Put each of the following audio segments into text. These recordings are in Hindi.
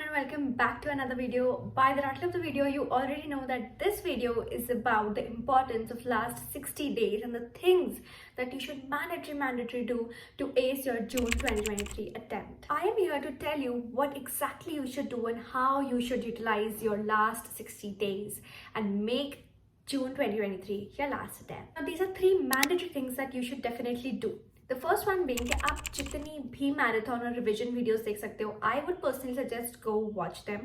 everyone and welcome back to another video. By the title of the video, you already know that this video is about the importance of last 60 days and the things that you should mandatory do to ace your June 2023 attempt. I am here to tell you what exactly you should do and how you should utilize your last 60 days and make June 2023 your last attempt. Now these are three mandatory things that you should definitely do. The first one being कि आप जितनी भी मैराथन और रिविजन वीडियोस देख सकते हो, I would personally suggest go watch them,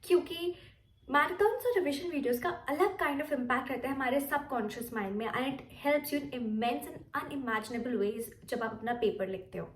क्योंकि मैराथन्स और रिविजन वीडियोस का अलग काइंड ऑफ इम्पैक्ट रहता है हमारे सबकॉन्शियस माइंड में and it helps you in immense and unimaginable ways जब आप अपना पेपर लिखते हो.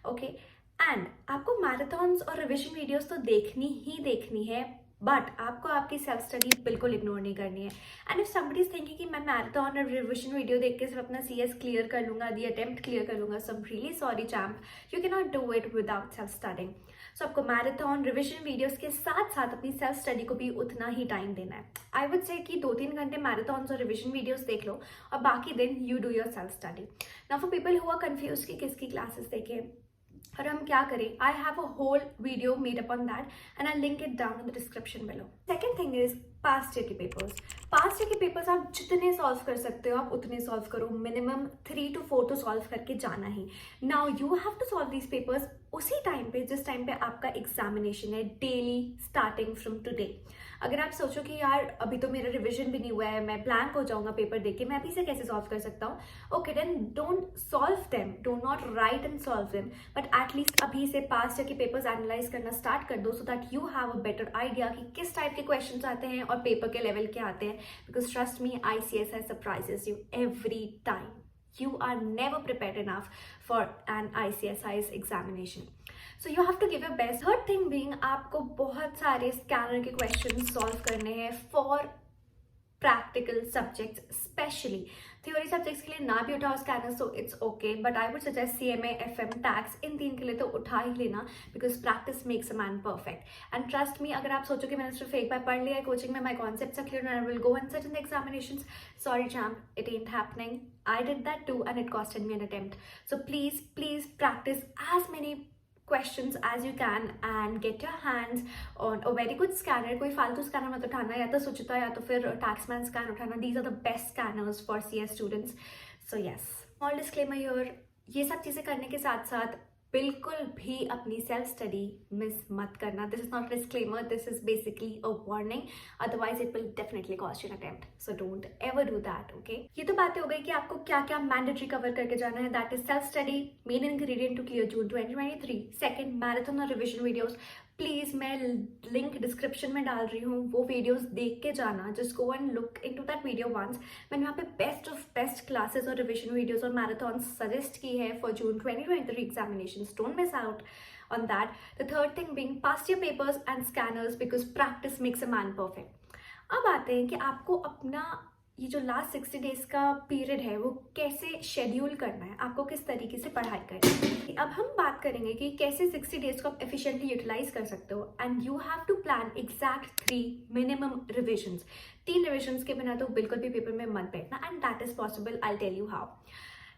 ओके एंड आपको मैराथन्स और रिविजन वीडियोस तो देखनी है, बट आपको आपकी सेल्फ स्टडी बिल्कुल इग्नोर नहीं करनी है. And if somebody is thinking कि मैं मैराथन और रिविजन वीडियो देख के सिर्फ अपना CS क्लियर कर लूंगा, दी अटेम्प्ट क्लियर कर लूंगा, so I am really sorry champ, you can not do it without self studying. So आपको मैराथन रिविजन वीडियोस के साथ साथ अपनी सेल्फ स्टडी को भी उतना ही टाइम देना है. आई वुड से कि 2-3 घंटे मैराथन्स और रिविजन वीडियोस देख लो और बाकी दिन you do your self study. Now for people who are confuse कि किसकी क्लासेस देखें और हम क्या करें, I have a whole video made up on that and I link it down in the description below. Second thing is past year के पेपर्स. पास्ट ईयर के पेपर्स आप जितने सॉल्व कर सकते हो आप उतने सॉल्व करो. मिनिमम 3 to 4 तो सॉल्व करके जाना ही. Now you have to solve these papers उसी टाइम पे जिस टाइम पे आपका एग्जामिनेशन है, डेली स्टार्टिंग फ्रॉम टुडे. अगर आप सोचो कि यार अभी तो मेरा रिविजन भी नहीं हुआ है, मैं ब्लैंक हो जाऊंगा पेपर देख के, मैं अभी से कैसे सॉल्व कर सकता हूँ, okay then don't solve them, do not write and solve them, but at least अभी से पास्ट ईयर के पेपर्स एनालाइज करना स्टार्ट कर दो so that you have a better idea कि किस टाइप के क्वेश्चन आते हैं और पेपर के लेवल के आते हैं. Because trust me, ICSI surprises you every time. You are never prepared enough for an ICSI's examination. So you have to give your best. Third thing being, आपको बहुत सारे स्कैनर के क्वेश्चन सॉल्व करने हैं for practical subjects. Specially theory subjects के लिए ना भी उठाओ scanner so it's okay, but I would suggest CMA, FM, tax, इन 3 के लिए तो उठा ही लेना, because practice makes a man perfect. And trust me, अगर आप सोचो कि मैंने सिर्फ एक बार पढ़ लिया है कोचिंग में, my concepts are clear and I will go and sit in the examinations, sorry champ, it ain't happening. I did that too and it costed me an attempt. So please practice as many questions as you can and get your hands on a very good scanner. कोई फालतू स्कैनर मत उठाना, या तो सुचिता या तो फिर टैक्समैन स्कैन उठाना. These are the best scanners for CS students. So yes, small disclaimer here, ये सब चीज़ें करने के साथ साथ बिल्कुल भी अपनी सेल्फ स्टडी मिस मत करना. This is not disclaimer, this is basically a warning, otherwise it will definitely cost you an attempt. So don't ever do that. Okay, ये तो बातें हो गई कि आपको क्या क्या मैंडेटरी कवर करके जाना है. That is self study, main ingredient to clear June 2023. Second, marathon और रिविजन वीडियोस. प्लीज मैं लिंक डिस्क्रिप्शन में डाल रही हूँ, वो वीडियोस देख के जाना. Just go and look into that video once. मैंने वहाँ पे बेस्ट ऑफ बेस्ट क्लासेस और रिविजन वीडियोस और मैराथन सजेस्ट की है for June 2023 examinations. Don't miss out on that. The third thing being past year papers and scanners, because practice makes a man perfect. अब आते हैं कि आपको अपना ये जो लास्ट 60 डेज का पीरियड है वो कैसे शेड्यूल करना है, आपको किस तरीके से पढ़ाई करनी है. अब हम बात करेंगे कि कैसे 60 डेज को आप एफिशिएंटली यूटिलाइज कर सकते हो. And you have to plan exact 3 minimum revisions. 3 revisions के बिना तो बिल्कुल भी पेपर में मत बैठना, and that is possible. I tell you how.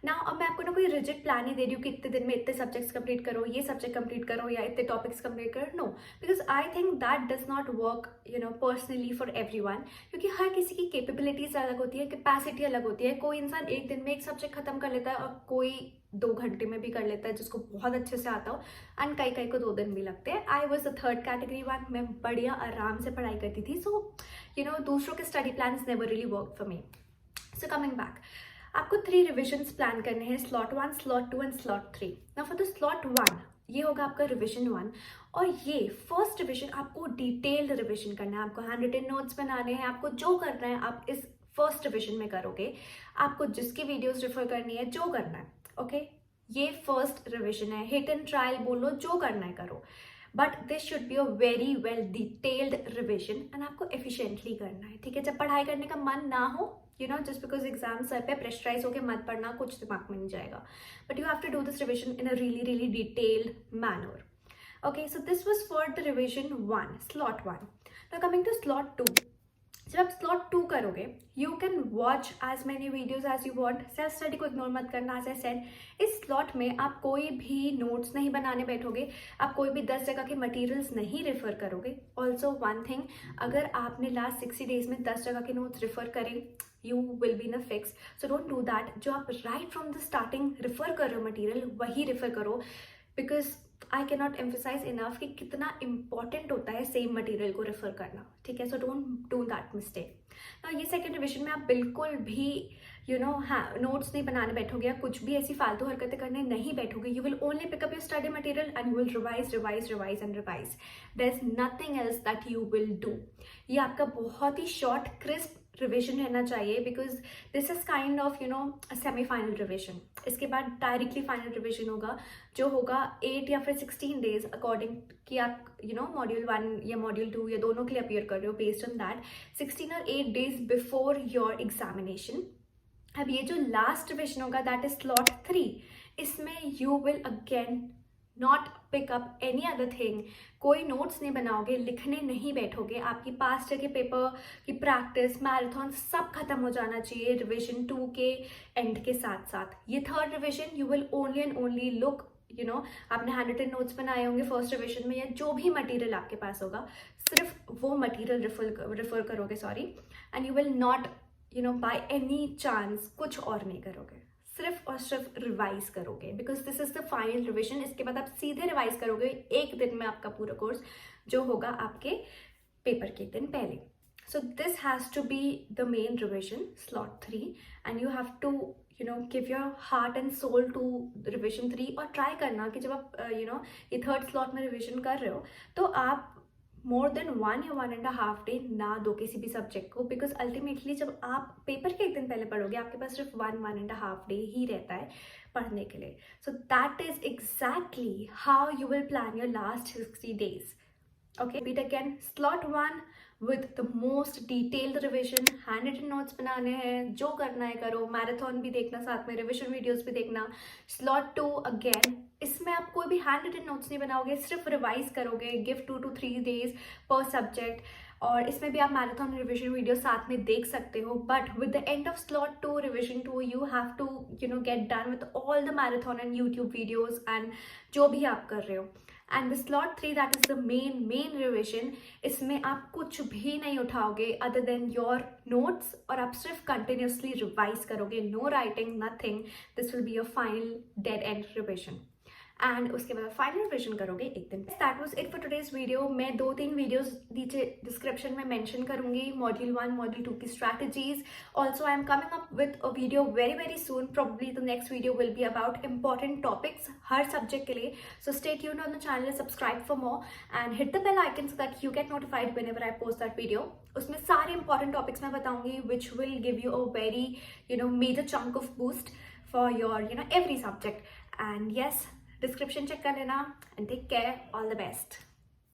Now अब मैं आपको ना कोई रिजिड प्लान नहीं दे रही हूँ कि इतने दिन में इतने सब्जेक्ट्स कंप्लीट करो, ये सब्जेक्ट कंप्लीट करो या इतने टॉपिक्स कंप्लीट करो. No, because I think that does not work personally for everyone, क्योंकि हर किसी की कैपेबिलिटीज अलग होती है, कैपेसिटी अलग होती है. कोई इंसान एक दिन में एक सब्जेक्ट खत्म कर लेता है और कोई 2 घंटे में भी कर लेता है जिसको बहुत अच्छे से आता हो, एंड कई को 2 दिन भी लगते हैं. I was the third category one. मैं बढ़िया आराम से पढ़ाई करती थी. सो दूसरों के study plan never really work for me. So coming back, आपको 3 रिविजन्स प्लान करने हैं, slot 1, slot 2 and slot 3. Now for the slot 1, ये होगा आपका रिविजन 1, और ये फर्स्ट रिविजन आपको डिटेल्ड रिविजन करना है. आपको हैंड रिटन नोट्स बनाने हैं, आपको जो करना है आप इस फर्स्ट रिविजन में करोगे. आपको जिसकी वीडियोस रेफर करनी है, जो करना है, ओके, ये फर्स्ट रिविजन है. हिट एंड ट्रायल बोलो, जो करना है करो, but this should be a very well detailed revision and आपको एफिशिएंटली करना है. ठीक है, जब पढ़ाई करने का मन ना हो, जस्ट बिकॉज एग्जाम सर पे प्रेशराइज होकर मत पढ़ना, कुछ दिमाग में नहीं जाएगा, but you have to do this revision in a really detailed manner. Okay, so this was for the revision 1, slot 1. Now coming to slot 2. जब आप स्लॉट 2 करोगे, you can watch as many videos as you want. Self study को इग्नोर मत करना. एज आई सेड, इस स्लॉट में आप कोई भी नोट्स नहीं बनाने बैठोगे, आप कोई भी 10 जगह के मटेरियल्स नहीं रेफर करोगे. ऑल्सो वन थिंग, अगर आपने लास्ट 60 डेज में 10 जगह के नोट्स रेफर करें, you will be in a fix. So don't do that. जो आप right from the starting refer कर रहे हो मटेरियल, वही रेफर करो. Because I can not emphasise enough कि कितना इंपॉर्टेंट होता है सेम मटेरियल को रेफर करना. ठीक है, so don't do that mistake. ये सेकेंड रिविजन में आप बिल्कुल भी नोट्स नहीं बनाने बैठोगे या कुछ भी ऐसी फालतू हरकतें करने नहीं बैठोगे. You will only pick up your study material and you will revise revise revise and revise. There is nothing else that you will do. ये आपका बहुत ही शॉर्ट क्रिस्प रिविजन रहना चाहिए, because this is kind of semifinal revision. इसके बाद डायरेक्टली फाइनल रिविजन होगा, जो होगा 8 या फिर 16 डेज अकॉर्डिंग कि आप मॉड्यूल 1 या मॉड्यूल 2 या दोनों के लिए अपियर कर रहे हो. बेस्ड ऑन दैट 16 और 8 डेज बिफोर योर एग्जामिनेशन. अब ये जो लास्ट रिविजन होगा, दैट इज स्लॉट 3. इसमें you will again not pick up any other thing. कोई नोट्स नहीं बनाओगे, लिखने नहीं बैठोगे. आपकी पास्ट ईयर के पेपर की प्रैक्टिस, मैराथन सब खत्म हो जाना चाहिए रिविजन 2 के एंड के साथ साथ. ये third revision you will only and only look, आपने हैंड रिटन नोट्स बनाए होंगे फर्स्ट रिविजन में, या जो भी मटेरियल आपके पास होगा, सिर्फ वो मटेरियल रेफर करोगे. Sorry. And you will not by any chance कुछ और नहीं करोगे, सिर्फ और सिर्फ रिवाइज करोगे. Because this is the final revision. इसके बाद आप सीधे रिवाइज करोगे एक दिन में आपका पूरा कोर्स, जो होगा आपके पेपर के दिन पहले. So this has to be the main revision, slot 3, and you have to give your heart and soul to revision 3. और ट्राई करना कि जब आप ये थर्ड स्लॉट में रिविजन कर रहे हो, तो आप मोर देन 1 या 1.5 डे ना दो किसी भी सब्जेक्ट को. बिकॉज अल्टीमेटली जब आप पेपर के एक दिन पहले पढ़ोगे, आपके पास सिर्फ 1.5 डे ही रहता है पढ़ने के लिए. So that is exactly how you will plan your last 60 days. Okay, repeat again. Slot 1 with the most detailed revision, hand written notes बनाने हैं, जो करना है करो. मैराथन भी देखना, साथ में रिविजन वीडियोस भी देखना. स्लॉट 2 अगेन, इसमें आप कोई भी हैंड रिटन नोट्स नहीं बनाओगे, सिर्फ रिवाइज करोगे. गिव 2 to 3 days पर सब्जेक्ट. और इसमें भी आप मैराथन रिविजन वीडियो साथ में देख सकते हो. But with the end of slot 2 revision 2 you have to get done with all the marathon and YouTube videos and जो भी आप कर रहे हो. And the slot 3 that is the main revision. इसमें आप कुछ भी नहीं उठाओगे अदर देन योर नोट्स, और आप सिर्फ कंटिन्यूसली रिवाइज करोगे. No writing, nothing. This will be your final dead end revision. And उसके बाद फाइनल रिविजन करोगे एक दिन. That was it for today's video. मैं 2-3 वीडियोस नीचे डिस्क्रिप्शन में मेंशन करूंगी, मॉड्यूल 1 मॉड्यूल 2 की strategies. Also I am coming up with a video very soon. Probably the next video will be about important topics हर सब्जेक्ट के लिए. So stay tuned on the channel, subscribe for more and hit the bell icon so that you get notified whenever I post that video. उसमें सारे इंपॉर्टेंट टॉपिक्स मैं बताऊंगी which will give you a very major chunk of boost for your every subject. And yes, description check कर लेना. And take care. All the best.